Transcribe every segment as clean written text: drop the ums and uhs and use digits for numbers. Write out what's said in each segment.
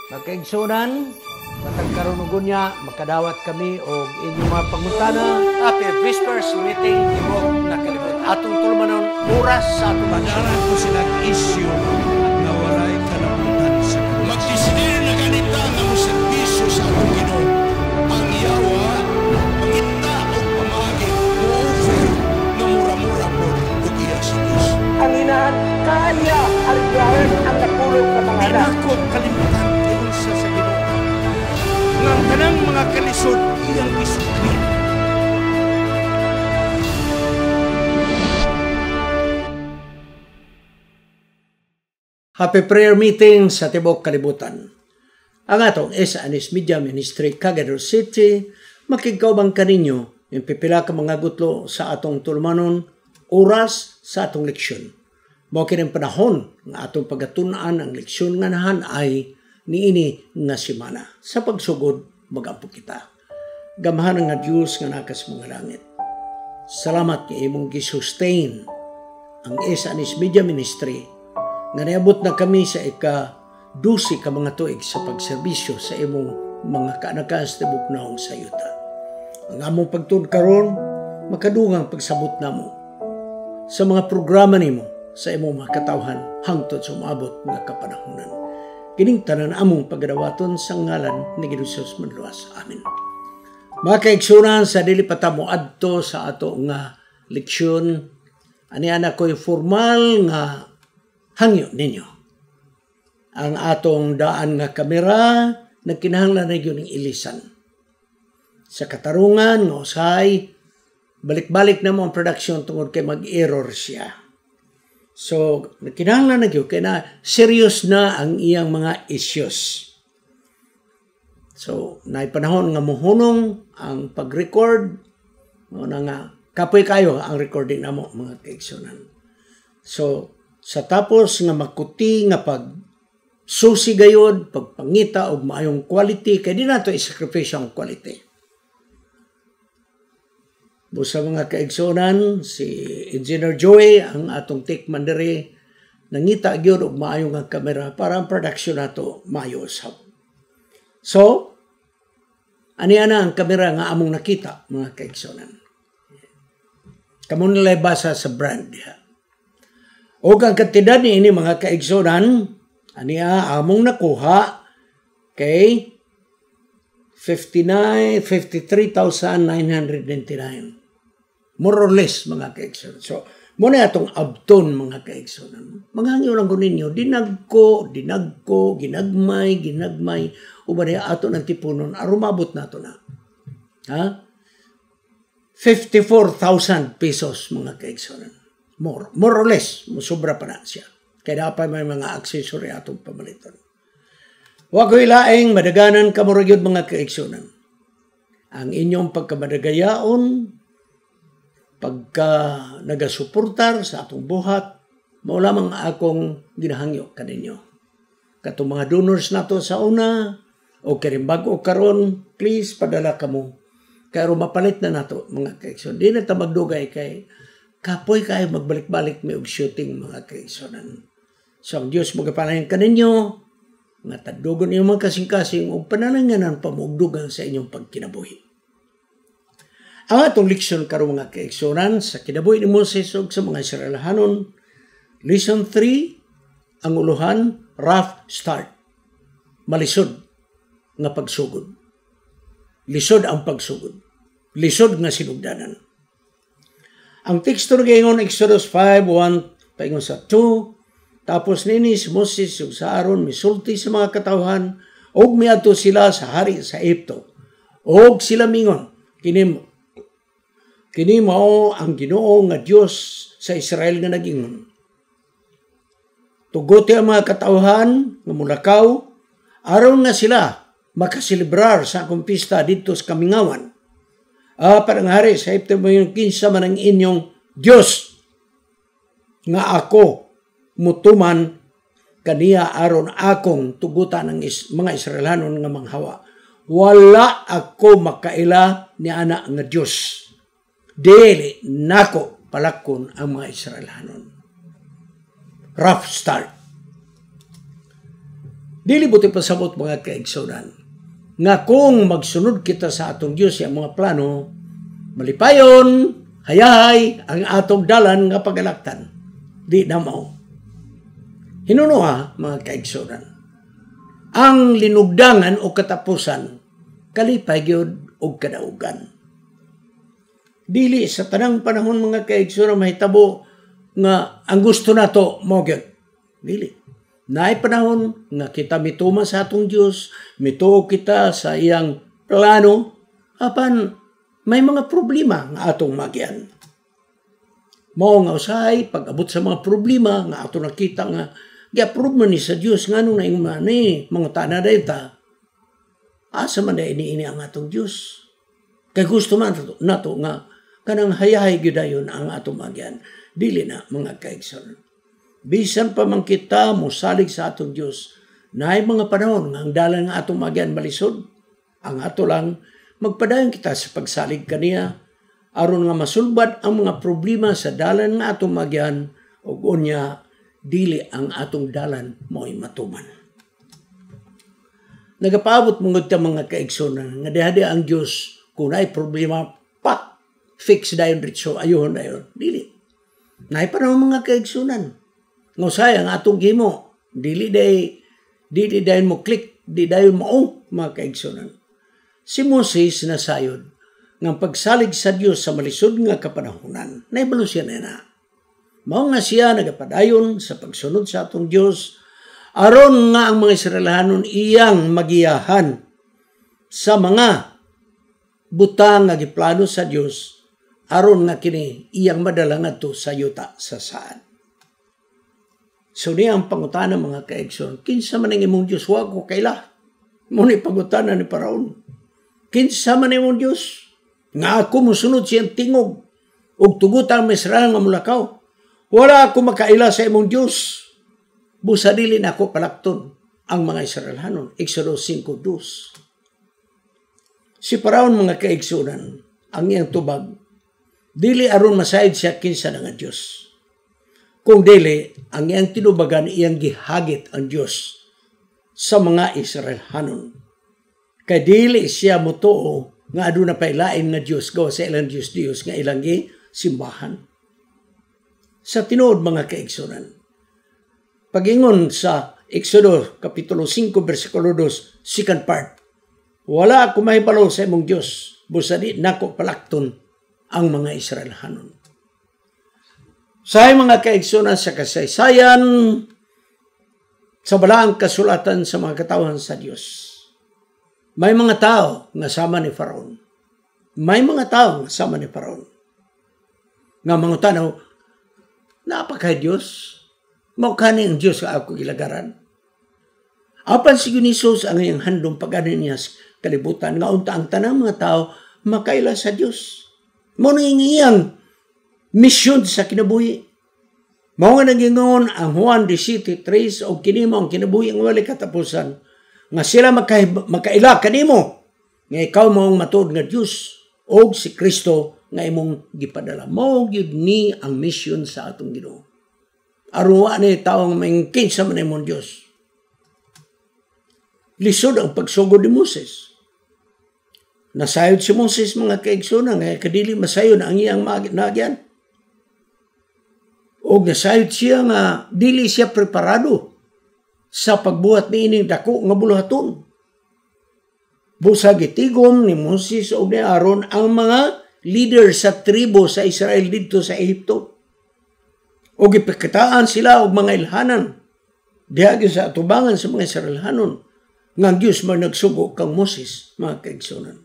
Magkaigsunan, matang karunugon niya, makadawat kami o inyong mga pangutana. Happy Whispers meeting ibog na kalibot. Atong tulmanon oras sa atong Pag-aral ko silang issue na walay kalabutan sa Diyos. Magdisidir na ganita nga mo servisyo sa atong Ginoo. Ang yawa, mangita o pamagi, mo-offer na mura-mura po ug iya sa Diyos. ang inahan kanya aligaran ang napulog sa mga anak. Ako kalimutan tiyon sa Ginoo. Nga ang tanang mga kalisod iyang isukli. Happy prayer meeting sa Tibok Kalibutan. Ang atong SNS Media Ministry, Cagayan City, makigkaubang kaninyo yung pipila ka mga gutlo sa atong tulmanon, oras sa atong leksyon. Mao kining panahon nga atong pagatunaan ang leksyon nga nahan ay niini nga semana. Sa pagsugod, magampo kita. Gamahan nga Diyos nga nakas mga langit. Salamat kay imong gisustain ang SNS Media Ministry nga niabot na kami sa ika-12 ka mga tuig sa pagserbisyo sa imong mga kaanakas na buknaong sa yuta. Ang among pagtuod karon makadungang pagsabot namo sa mga programa nimo sa imong mga katawhan hangtod sa umabot nga kapanahonan. Kining tanan among pagadawaton sa ngalan ni Hesus manluwas. Amen. Mga kaigsunan, sa dili pa ta moadto sa ato nga leksyon, ani ana ko'y formal nga hangyo ninyo. Ang atong daan nga kamera nagkinahanglan na yun ng ilisan. Sa katarungan, nga usahay, balik-balik na mo ang production tungod kay mag-error siya. So, nagkinahanglan na yun, kaya na serious na ang iyang mga issues. So, naipanahon nga muhunong ang pag-record, na nga, kapoy kayo ang recording na mo, mga kaigsunan. So, sa tapos nga makuti nga pag susi gayod, pagpangita og maayong quality, kaya di nato isakripisyo ang quality. Busa mga kaigsunan, si Engineer Joey, ang atong take mandiri, nangita gyud og maayong ang kamera para ang production nato maayo usab. So, ani ana ang kamera nga among nakita, mga kaigsunan. Kamo nilay basa sa brand diha. O ang kantidad ni ini mga kaigsunan, aniya among nakuha kay 53,999. More or less mga kaigsunan. So, muna atong abton mga kaigsunan. Manghangyo lang ko ninyo, dinagko, ginagmay, ubaniya ato ng tipunon, arumabot na ito na. Ha? 54,000 pesos mga kaigsunan. More or less, sobra pa na siya. Kaya dapat may mga accessory atong pamalitan. Huwag ko ilaing, madaganan ka mo rin mga kaigsunan. Ang inyong pagkamadagayaon, pagka nagasuportar sa atong buhat, mao lamang akong ginahangyo kaninyo. Katong mga donors nato sa una, o kiring bago karon, please padala ka mo. Kaya mapalit na nato mga kaigsunan. Di na ta magdugay kay kapoy kayo magbalik-balik may shooting mga kaigsunan. So ang Diyos magapalayan ka ninyo, nga tadugon yung mga kasing-kasing o panalanganan pamugdugan sa inyong pagkinabuhi. Ang atong leksyon karon mga kaigsunan sa kinabuhi ni Moses ug sa mga Israelahanon, Lesson 3, ang uluhan, rough start. Malisod nga pagsugod. Lisod ang pagsugod. Lisod nga sinugdanan. Ang teksto na gayon, Exodus 5:1 paingon sa 2, tapos nini si Moses ug sa Aaron misulti sa mga katawhan ug miadto sila sa hari sa Egypto. Og sila mingon, kini mao ang Ginoo nga Dios sa Israel nga nagingon. Tugote ang mga katawhan nga mulakaw aron nga sila makaselebrar sa akong pista dito sa Kamingawan. Parang hari sa Egypto mo yung kinsa man ang inyong Diyos nga ako mutuman kaniya aron akong tugutan ng mga Israelanon nga manghawa. Wala ako makaila ni anak nga Diyos. Dili nako palakon ang mga Israelanon. Rough start. Dili buti pasabot mga kaigsunan, nga kung magsunod kita sa atong Diyos yung mga plano, malipayon, hayahay, ang atong dalan nga pagalaktan. Di na mao. Hinunuha, mga kaigsunan, ang linugdangan o katapusan, kalipay gyud og kadaugan. Dili sa tanang panahon, mga kaigsunan, mahitabo nga ang gusto nato mo gyud. Dili. Naay panahon nga kita mituma sa atong Dios, mituo kita sa iyang plano, apan may mga problema nga atong magian. Mao nga usahay pag-abot sa mga problema nga ato nakita nga gi-approve man ni sa Dios nganong naingon ni mga tanadayta. Asa man ini ang atong Dios? Kay gusto man nato nga kanang hayahay gyud dayon ang atong magian. Dili na, mga kaigsunan. Bisan pa man kita mosalig sa atong Dios, naay mga panahon nga ang dalan nga atong magian malisod. Ang ato lang magpadayon kita sa pagsalig kaniya aron nga masulbad ang mga problema sa dalan nga atong magian ug unya dili ang atong dalan mo'y matuman. Nagapaabot mong ta mga kaigsunan nga diha ang Dios kung naay problema fix dayon ritso ayohon dayon. Dili. Naay panahon mga kaigsunan. Ngusay ang atong gimo, dili dayon mo click, di dayon mo mga kaigsunan. Si Moses nasayod ng pagsalig sa Dios sa malisod nga kapanahunan, naibalo siya na. Mao nga siya nagapadayon sa pagsunod sa atong Dios, aron nga ang mga Israelanon iyang magiyahan sa mga butang nga giplano sa Dios, aron nga kini iyang madala ngadto sa yuta sa saan. So niya ang pangutana mga kaigsoon, kinsa man ang imong Diyos, wag ko kaila. Muna pangutana ni Paraon. Kinsa man ang imong Diyos, nga ako musunod siyang tingog, ug tugutan ang Israel nga mulakaw. Wala ako makaila sa imong Diyos. Busa dili na ako palakton ang mga Israelhanon. Exodus 5:2. Si Paraon mga kaigsunan, ang iyang tubag, dili aron masayid siya kinsa nga Diyos. Kung dili, ang iyang tinubagan, iyang gihagit ang Diyos sa mga Israelhanon. Kay dili siya mutuo nga aduna pay lain nga Diyos gawa sa ilang Diyos nga ilang simbahan. Sa tinuod mga kaigsunan, pagingon sa Exodus Kapitulo 5, versikulo 2, second part, wala ako mahibalo sa imong Diyos, busa di nako palakton ang mga Israelhanon. Sa mga kaigsunan sa kasaysayan, sa balaang kasulatan sa mga katawan sa Diyos, may mga tao nga sama ni Faraon. May mga tao nga sama ni Faraon. Nga mga tanaw, napakay Diyos, maukani ang Diyos nga ako ilagaran. Apan si Gunisos ang iyang handong pag-anin niya sa kalibutan, nga unta ang tanang mga tao makaila sa Diyos. Muna iyang misyon sa kinabuhi. Mao nga nagingon ang Juan 17:3 o kinimo ang kinabuhi ang wali katapusan nga sila makaila kanimo nga ikaw maong matuod nga Dios o si Kristo nga imong gipadala. Mao gyud ni ang misyon sa atong Ginoo. Aron wa ni tawo nga maingkin sa man imong Dios. Lisod ang pagsugod ni Moses. Nasayod si Moses mga kaigsunan nga kadili masayod ang iyang nagyan. O nasayod siya nga dili siya preparado sa pagbuhat ni ining dako nga buluhaton. Busa gitigom ni Moses o ni Aaron ang mga leader sa tribo sa Israel dito sa Ehipto. O gipikitaan sila og mga ilhanan. Diha sa atubangan sa mga Israelhanon nga Dios man nagsugo kang Moses mga kaigsunan.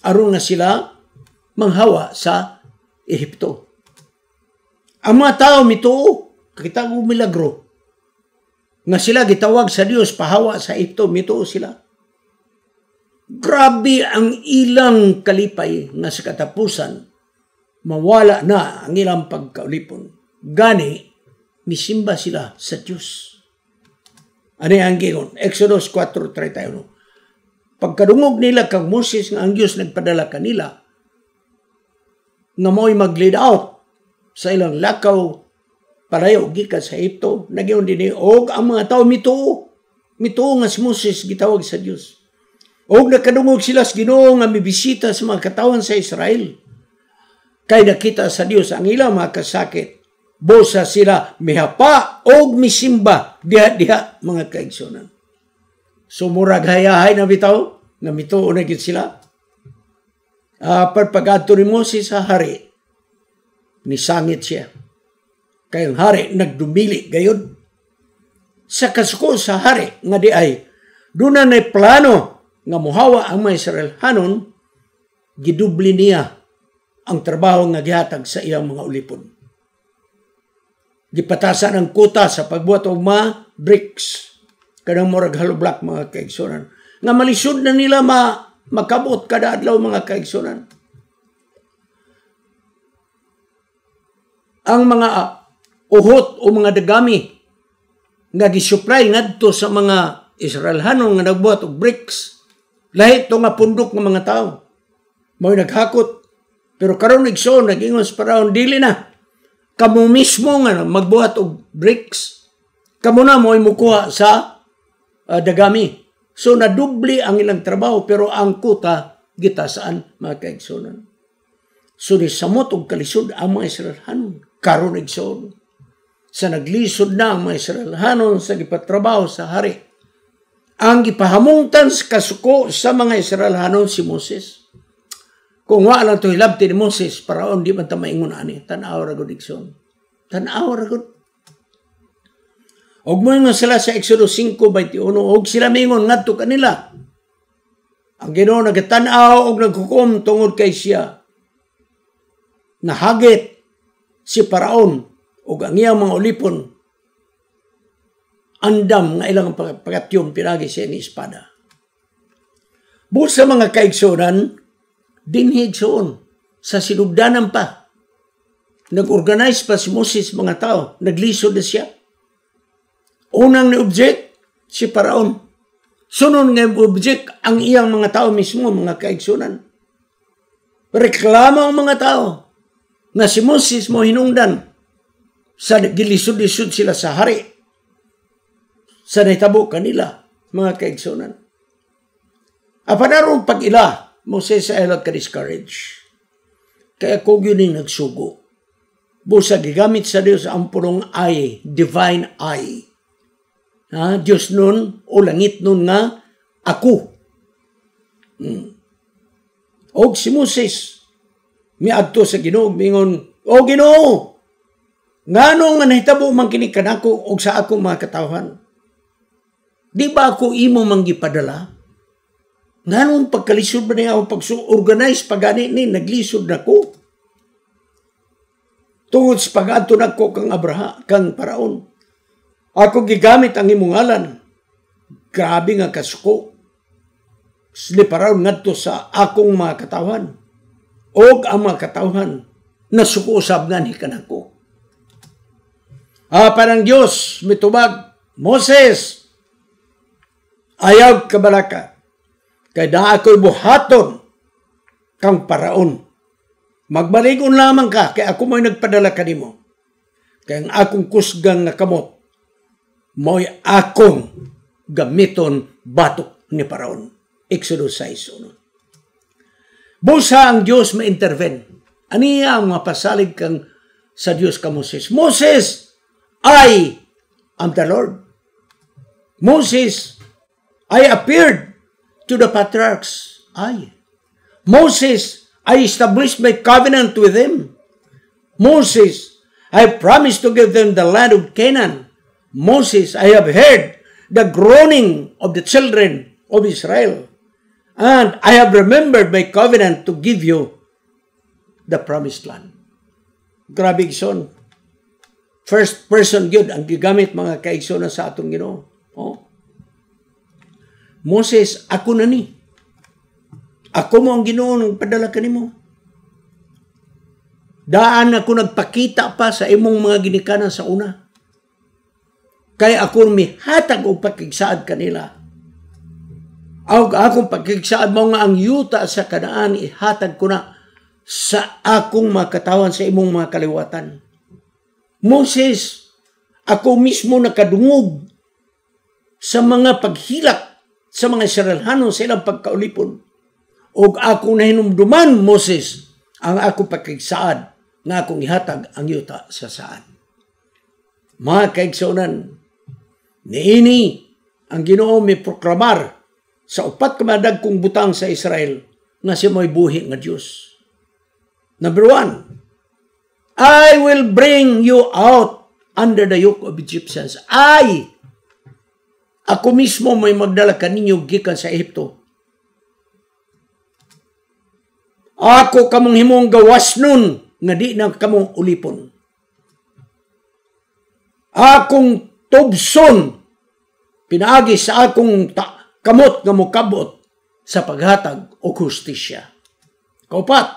Aron nga sila manghawa sa Ehipto. Ang mga tao mituo, kakita ko milagro, nga sila gitawag sa Dios pahawa sa Ehipto, mituo sila. Grabe ang ilang kalipay nga sa katapusan, mawala na ang ilang pagkaulipon. Gani, misimba sila sa Dios. Ano ang gingon? Exodus 4:31. Pagkadungog nila kang Moses nga ang Dios nagpadala kanila, nga mo'y mag-lead out sa ilang lakaw palayo gikan sa Egypto, nagyon din og ang mga tao mituo nga si Moses gitawag sa Dios. Og nakadungog sila sa Ginoo nga mibisita sa mga katawan sa Israel. Kay nakita sa Dios ang ilang mga kasakit. Bosa sila mihapa og misimba diha mga kaigsunan. So murag hayahay na bitaw nga mituo na gid sila. Pagpagadto ni Moses sa hari, nisangit siya. Kay ang hari nagdumili gayon. Sa kasuko sa hari nga di ay doon na plano nga muhawa ang mga Israelhanon, gidubli niya ang trabaho nga gihatag sa iyang mga ulipon. Gipatasan ang kuta sa pagbuhat og mga bricks, kanang murag hollow block mga kaigsunan, nga malisod na nila makabot kada adlaw mga kaigsunan. Ang mga uhot o mga dagami nga gisupply ngadto sa mga Israelhanon nga nagbuhat og bricks, lahi to nga pundok ng mga tao. Mo'y naghakot. Pero karon igsoon, nag-ingon sa Paraon, dili na. Kamu mismo nga magbuhat og bricks. Kamu na mo'y mukuha sa dagami. So nadubli ang ilang trabaho, pero ang kuta gitasaan mga kaigsunan. So nisamot og kalisod ang mga Israelhanon. Karon igsoon. Sa naglisod na ang mga Israelhanon sa gipatrabaho sa hari. Ang gipahamungtan sa kasuko sa mga Israelhanon si Moses. Kung wa lang to hilabti ni Moses, Paraon di man ta maingon ani, tan-aw ra gud igsoon. Tan-aw ra gud. Og moingon sila sa Exodus 5:21, og sila mingon ngadto kanila. Ang Ginoo nagatan-aw og naghukom tungod kay siya. Nahagit si Paraon og ang iyang mga ulipon, andam nga ilang pagkatyong pinagi siya ni espada. Busa mga kaigsunan, dinhigsoon sa sinugdanan pa. Nag-organize pa si Moses mga tao, naglisod na siya. Unang ni-object si Paraon. Sunod nga object ang iyang mga tao mismo, mga kaigsunan. Reklamo ang mga tao na si Moses mo hinungdan sa gilisod-lisod sila sa hari. Sa naitabo kanila, mga kaigsunan. Apanarong pag-ila, Moses ay ka-discourage. Kaya kung yun yung nagsugo. Busa gigamit sa Diyos ang purong eye, divine eye. Diyos nun, o langit nun nga, ako. Og si Moses, miadto sa Ginoo, mingon, o Ginoo, nganong nga nahitabo man kini kanako og sa akong mga katawhan? Di ba ako imo manggipadala? Nganong pagkalisod ba niya ako pag-organize pagani ni naglisod na ko? Tungod sa pag-adto nako kang Paraon. Ako gigamit ang imong ngalan. Grabe nga kasuko. Sili Paraon ngadto sa akong mga katawhan. Og ang mga katawhan nasuko usab nga ni kanako. Parang Diyos mitubag, Moses, ayaw kabalaka. Kaya na ako'y buhaton kang Paraon. Magbaligon lamang ka, kaya ako mo'y nagpadala ka nimo. Kaya ang akong kusgang nga kamot, mo'y akong gamiton batok ni Paraon. Exodus 6:1. Busa ang Diyos ma-intervene. Aniya ang mapasalig kang sa Diyos ka Moses. Moses, I am the Lord. Moses, I appeared to the patriarchs. Moses, I established my covenant with them. Moses, I promised to give them the land of Canaan. Moses, I have heard the groaning of the children of Israel. And I have remembered my covenant to give you the promised land. Grabe son. First person yun ang gigamit mga kaigsoon sa atong Ginoo. Moses, ako na ni. Ako mo ang Ginoo nang padala kanimo. Daan ako nagpakita pa sa imong mga ginikanan sa una. Kaya ako mihatag og pakigsaad kanila. Akong pakigsaad mo nga ang yuta sa Kanaan, ihatag ko na sa akong mga katawan sa imong mga kaliwatan. Moses, ako mismo nakadungog sa mga paghilak sa mga Israelhanon sa ilang pagkaulipon. O ako na hinumduman, Moses, ang ako pakigsaad nga akong ihatag ang yuta sa saan. Mga kaigsunan, niini ang Ginoo may proklamar sa 4 kamadagkong butang sa Israel nga siya mo'y buhi nga Diyos. Number 1, I will bring you out under the yoke of Egyptians. Ako mismo may magdala kaninyo gikan sa Ehipto. Ako kamong himong gawas nun nga di na kamong ulipon. Akong tubson pinaagi sa akong kamot nga mukabot sa paghatag o hustisya. Kaupat,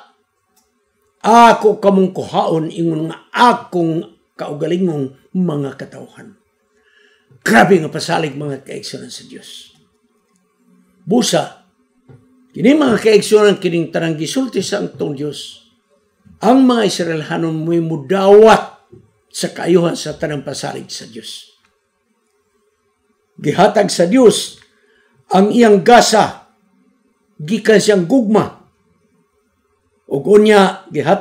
ako kamong kuhaon ingon nga akong kaugalingong mga katawhan. Grabe nga pasalig mga kaigsunan sa Diyos. Busa, kini mga kaigsunan kining tanang gisulti sa angtong Diyos, ang mga Israelhanon mo'y mudawat sa kaayuhan sa tanang pasalig sa Diyos. Gihatag sa Diyos ang iyang gasa gikan siyang gugma. Ug unya gihatag